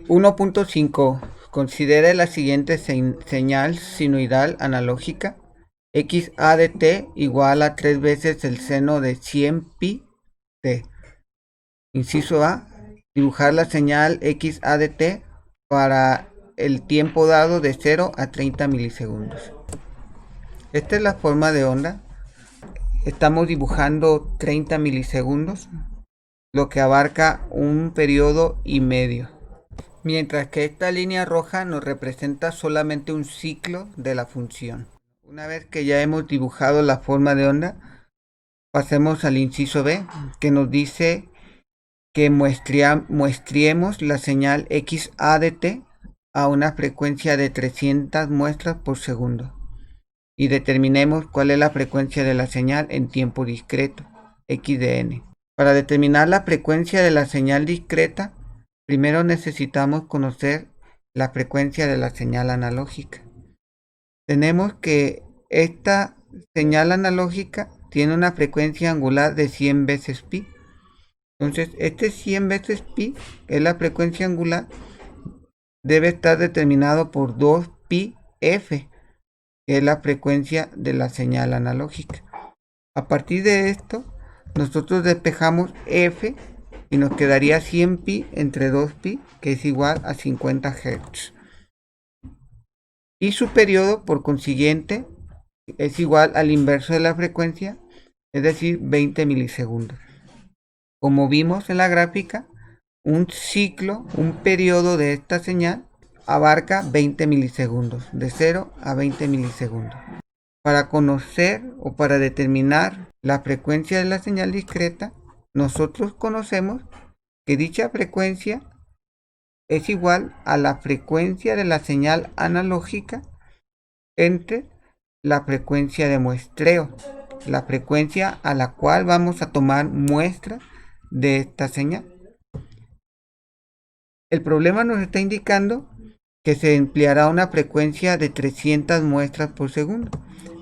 1.5. Considere la siguiente señal sinoidal analógica. X a de t igual a 3 veces el seno de 100 pi t. Inciso A. Dibujar la señal X a de t para el tiempo dado de 0 a 30 milisegundos. Esta es la forma de onda. Estamos dibujando 30 milisegundos, lo que abarca un periodo y medio. Mientras que esta línea roja nos representa solamente un ciclo de la función. Una vez que ya hemos dibujado la forma de onda, pasemos al inciso B, que nos dice que muestriemos la señal X a de t a una frecuencia de 300 muestras por segundo y determinemos cuál es la frecuencia de la señal en tiempo discreto, X de n. Para determinar la frecuencia de la señal discreta, primero necesitamos conocer la frecuencia de la señal analógica. Tenemos que esta señal analógica tiene una frecuencia angular de 100 veces pi. Entonces, este 100 veces pi, que es la frecuencia angular, debe estar determinado por 2 pi f, que es la frecuencia de la señal analógica. A partir de esto, nosotros despejamos f y nos quedaría 100 pi entre 2 pi, que es igual a 50 Hz. Y su periodo, por consiguiente, es igual al inverso de la frecuencia, es decir, 20 milisegundos. Como vimos en la gráfica, un ciclo, un periodo de esta señal abarca 20 milisegundos, de 0 a 20 milisegundos. Para conocer o para determinar la frecuencia de la señal discreta, nosotros conocemos que dicha frecuencia es igual a la frecuencia de la señal analógica entre la frecuencia de muestreo, la frecuencia a la cual vamos a tomar muestra de esta señal. El problema nos está indicando que se empleará una frecuencia de 300 muestras por segundo.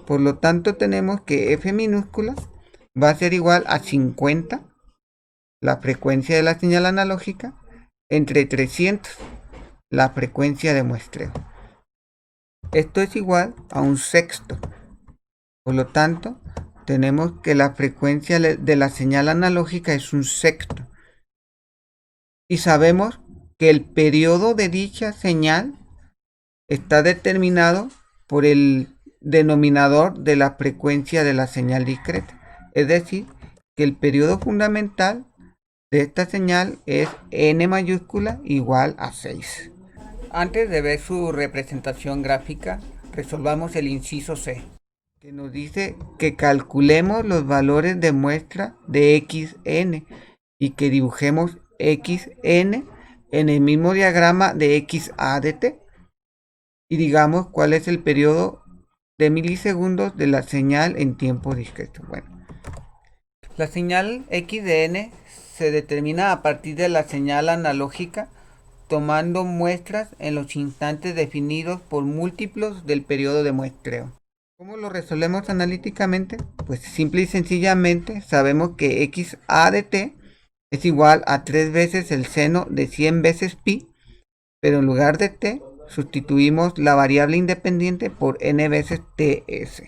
Por lo tanto, tenemos que f minúscula va a ser igual a 50, la frecuencia de la señal analógica, entre 300, la frecuencia de muestreo. Esto es igual a un sexto. Por lo tanto, tenemos que la frecuencia de la señal analógica es un sexto. Y sabemos que el periodo de dicha señal está determinado por el denominador de la frecuencia de la señal discreta. Es decir, que el periodo fundamental de esta señal es n mayúscula igual a 6. Antes de ver su representación gráfica, resolvamos el inciso C, que nos dice que calculemos los valores de muestra de xn y que dibujemos xn en el mismo diagrama de x a de t y digamos cuál es el periodo de milisegundos de la señal en tiempo discreto. Bueno, la señal x de n se determina a partir de la señal analógica tomando muestras en los instantes definidos por múltiplos del periodo de muestreo. ¿Cómo lo resolvemos analíticamente? Pues simple y sencillamente sabemos que x a de t es igual a 3 veces el seno de 100 veces pi, pero en lugar de t sustituimos la variable independiente por n veces ts.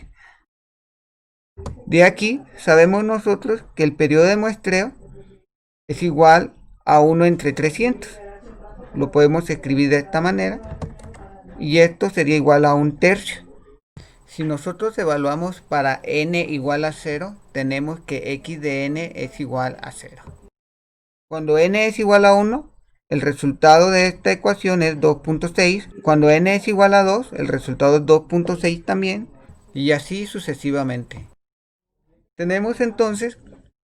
De aquí sabemos nosotros que el periodo de muestreo es igual a 1 entre 300. Lo podemos escribir de esta manera y esto sería igual a 1/3. Si nosotros evaluamos para n igual a 0, tenemos que x de n es igual a 0. Cuando n es igual a 1, el resultado de esta ecuación es 2.6. Cuando n es igual a 2, el resultado es 2.6 también, y así sucesivamente. Tenemos entonces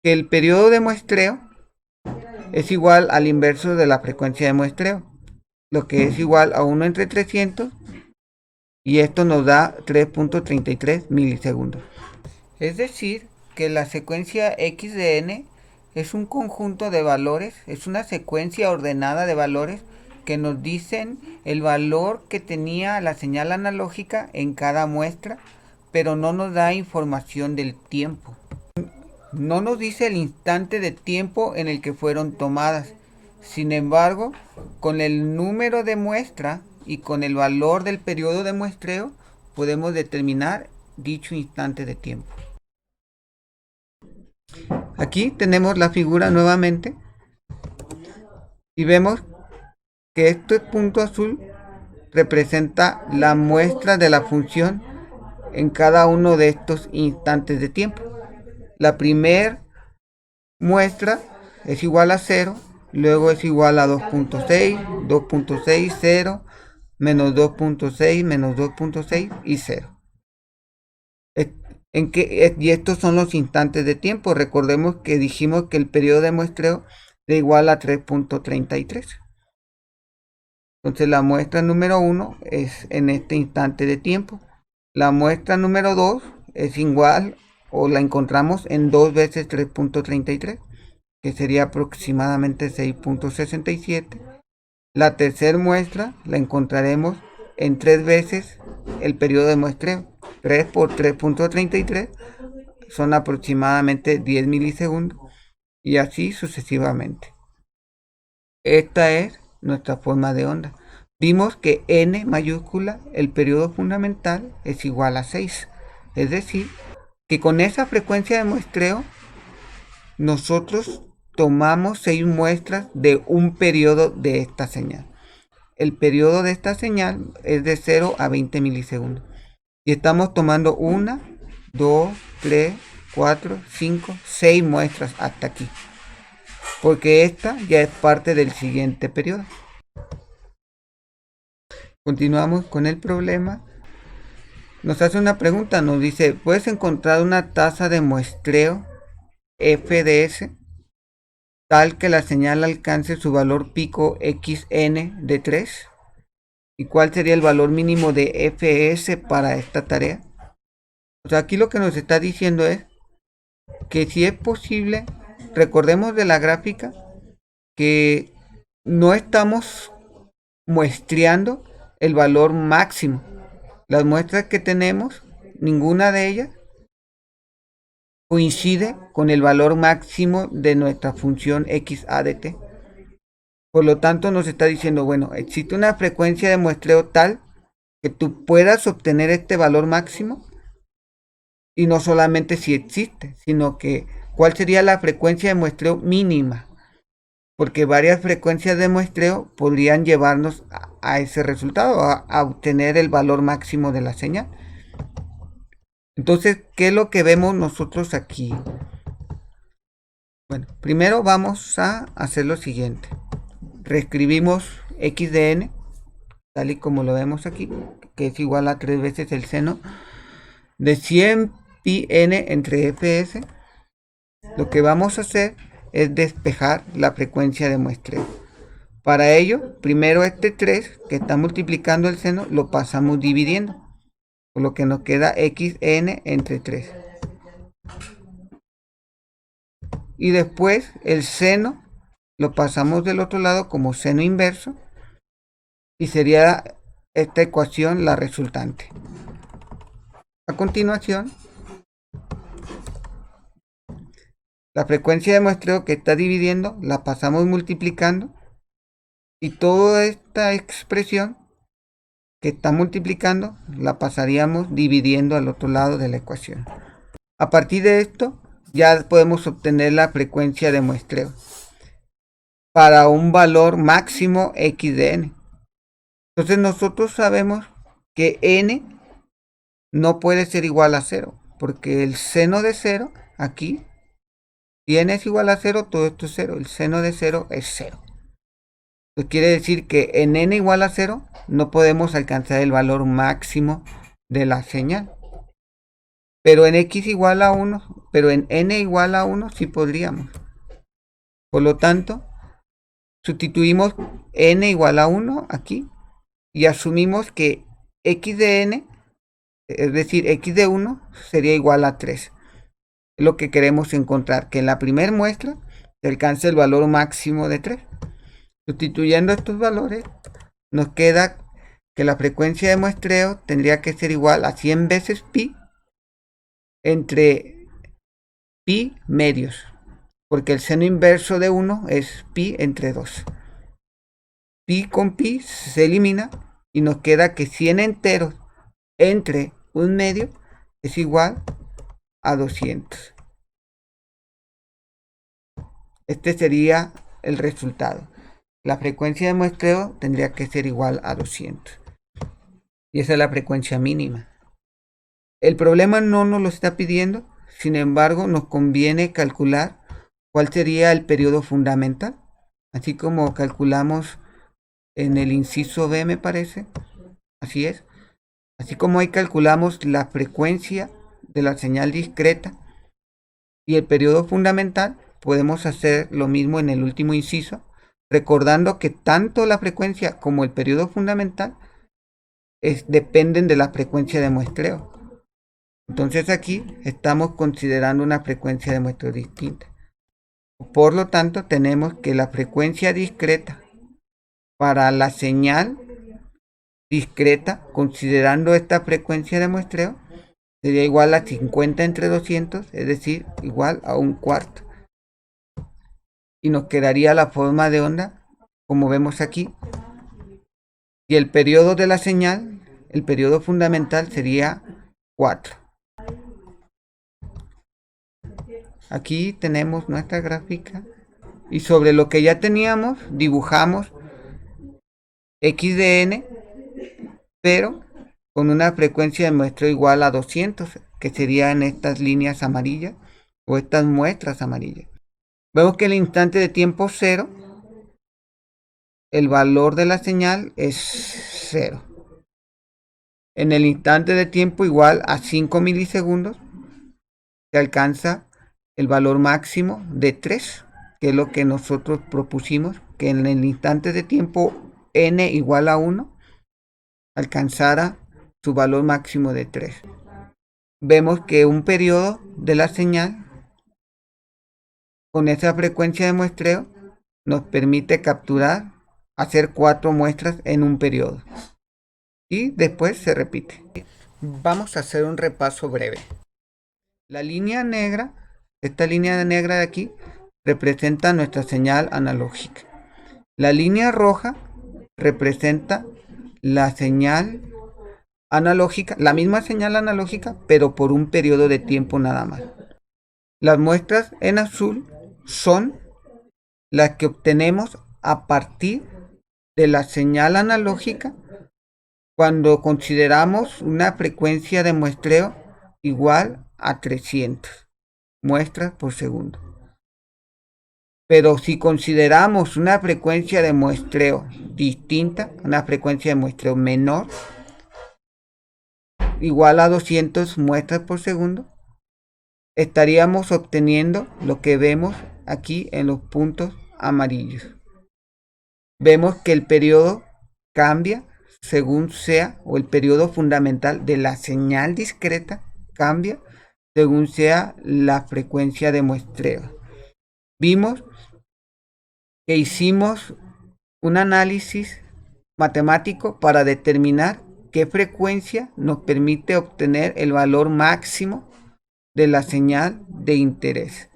que el periodo de muestreo es igual al inverso de la frecuencia de muestreo, lo que es igual a 1 entre 300, y esto nos da 3.33 milisegundos. Es decir, que la secuencia x de n es un conjunto de valores, es una secuencia ordenada de valores que nos dicen el valor que tenía la señal analógica en cada muestra, pero no nos da información del tiempo. No nos dice el instante de tiempo en el que fueron tomadas, Sin embargo, con el número de muestra y con el valor del periodo de muestreo podemos determinar dicho instante de tiempo. Aquí tenemos la figura nuevamente y vemos que este punto azul representa la muestra de la función en cada uno de estos instantes de tiempo. La primera muestra es igual a 0, luego es igual a 2.6, 2.6, 0, menos 2.6, menos 2.6 y 0. Y estos son los instantes de tiempo. Recordemos que dijimos que el periodo de muestreo es igual a 3.33. Entonces la muestra número 1 es en este instante de tiempo. La muestra número 2 es igual o la encontramos en 2 veces 3.33, que sería aproximadamente 6.67. La tercera muestra la encontraremos en 3 veces el periodo de muestreo. 3 por 3.33 son aproximadamente 10 milisegundos y así sucesivamente. Esta es nuestra forma de onda. Vimos que n mayúscula, el periodo fundamental, es igual a 6. Es decir, que con esa frecuencia de muestreo, nosotros tomamos 6 muestras de un periodo de esta señal. El periodo de esta señal es de 0 a 20 milisegundos. Y estamos tomando 1, 2, 3, 4, 5, 6 muestras hasta aquí. Porque esta ya es parte del siguiente periodo. Continuamos con el problema. Nos hace una pregunta, nos dice, ¿puedes encontrar una tasa de muestreo f de s tal que la señal alcance su valor pico xn de 3? ¿Y cuál sería el valor mínimo de fs para esta tarea? O sea, aquí lo que nos está diciendo es que si es posible, recordemos de la gráfica que no estamos muestreando el valor máximo. Las muestras que tenemos, ninguna de ellas coincide con el valor máximo de nuestra función xa de t. Por lo tanto, nos está diciendo, bueno, existe una frecuencia de muestreo tal que tú puedas obtener este valor máximo, y no solamente si existe, sino que cuál sería la frecuencia de muestreo mínima, porque varias frecuencias de muestreo podrían llevarnos a ese resultado, a obtener el valor máximo de la señal. Entonces, ¿qué es lo que vemos nosotros aquí? Bueno, primero vamos a hacer lo siguiente. Reescribimos x de n, tal y como lo vemos aquí, que es igual a 3 veces el seno de 100 pi n entre fs. Lo que vamos a hacer es despejar la frecuencia de muestreo. Para ello, primero este 3 que está multiplicando el seno lo pasamos dividiendo, por lo que nos queda xn entre 3. Y después el seno lo pasamos del otro lado como seno inverso y sería esta ecuación la resultante. A continuación, la frecuencia de muestreo que está dividiendo la pasamos multiplicando y toda esta expresión que está multiplicando la pasaríamos dividiendo al otro lado de la ecuación. A partir de esto ya podemos obtener la frecuencia de muestreo para un valor máximo x de n. Entonces nosotros sabemos que n no puede ser igual a 0, porque el seno de 0 aquí, si n es igual a 0, todo esto es 0, el seno de 0 es 0. Pues quiere decir que en n igual a 0 no podemos alcanzar el valor máximo de la señal. Pero en x igual a 1, pero en n igual a 1 sí podríamos. Por lo tanto, sustituimos n igual a 1 aquí y asumimos que x de n, es decir, x de 1 sería igual a 3. Es lo que queremos encontrar, que en la primera muestra se alcance el valor máximo de 3. Sustituyendo estos valores, nos queda que la frecuencia de muestreo tendría que ser igual a 100 veces pi entre pi medios. porque el seno inverso de 1 es pi entre 2. Pi con pi se elimina y nos queda que 100 enteros entre un medio es igual a 200. Este sería el resultado. La frecuencia de muestreo tendría que ser igual a 200. Y esa es la frecuencia mínima. El problema no nos lo está pidiendo, sin embargo nos conviene calcular cuál sería el periodo fundamental, así como calculamos en el inciso B, me parece. Así es. Así como ahí calculamos la frecuencia de la señal discreta y el periodo fundamental, podemos hacer lo mismo en el último inciso, recordando que tanto la frecuencia como el periodo fundamental dependen de la frecuencia de muestreo. Entonces aquí estamos considerando una frecuencia de muestreo distinta. Por lo tanto, tenemos que la frecuencia discreta para la señal discreta, considerando esta frecuencia de muestreo, sería igual a 50 entre 200, es decir, igual a un cuarto. Y nos quedaría la forma de onda, como vemos aquí. Y el periodo de la señal, el periodo fundamental sería 4. Aquí tenemos nuestra gráfica. Y sobre lo que ya teníamos, dibujamos x de n, pero con una frecuencia de muestreo igual a 200, que serían estas líneas amarillas o estas muestras amarillas. Vemos que el instante de tiempo 0, el valor de la señal es 0. En el instante de tiempo igual a 5 milisegundos, se alcanza el valor máximo de 3, que es lo que nosotros propusimos, que en el instante de tiempo n igual a 1, alcanzara su valor máximo de 3. Vemos que un periodo de la señal con esa frecuencia de muestreo nos permite capturar, hacer 4 muestras en un periodo. Y después se repite. Vamos a hacer un repaso breve. La línea negra, esta línea negra de aquí, representa nuestra señal analógica. La línea roja representa la señal analógica, la misma señal analógica, pero por un periodo de tiempo nada más. Las muestras en azul son las que obtenemos a partir de la señal analógica cuando consideramos una frecuencia de muestreo igual a 300 muestras por segundo. Pero si consideramos una frecuencia de muestreo distinta, una frecuencia de muestreo menor, igual a 200 muestras por segundo, estaríamos obteniendo lo que vemos aquí en los puntos amarillos. Vemos que el periodo cambia según sea, o el periodo fundamental de la señal discreta cambia según sea la frecuencia de muestreo. Vimos que hicimos un análisis matemático para determinar qué frecuencia nos permite obtener el valor máximo de la señal de interés.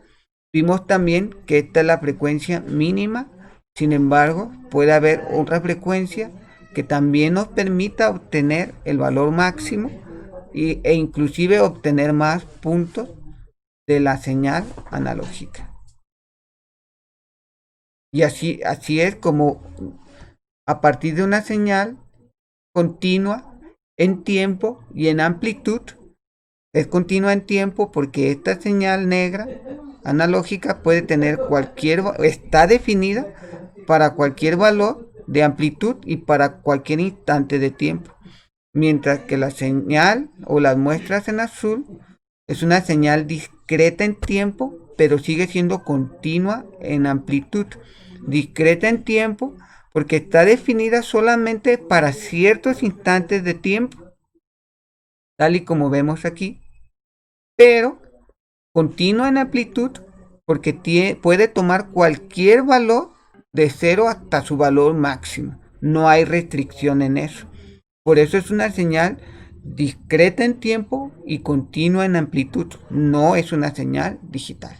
Vimos también que esta es la frecuencia mínima, sin embargo, puede haber otra frecuencia que también nos permita obtener el valor máximo e inclusive obtener más puntos de la señal analógica. Y así es como a partir de una señal continua en tiempo y en amplitud, es continua en tiempo porque esta señal negra analógica puede tener está definida para cualquier valor de amplitud y para cualquier instante de tiempo, mientras que la señal o las muestras en azul es una señal discreta en tiempo, pero sigue siendo continua en amplitud. Discreta en tiempo porque está definida solamente para ciertos instantes de tiempo, tal y como vemos aquí, pero continua en amplitud porque puede tomar cualquier valor de 0 hasta su valor máximo. No hay restricción en eso. Por eso es una señal discreta en tiempo y continua en amplitud. No es una señal digital.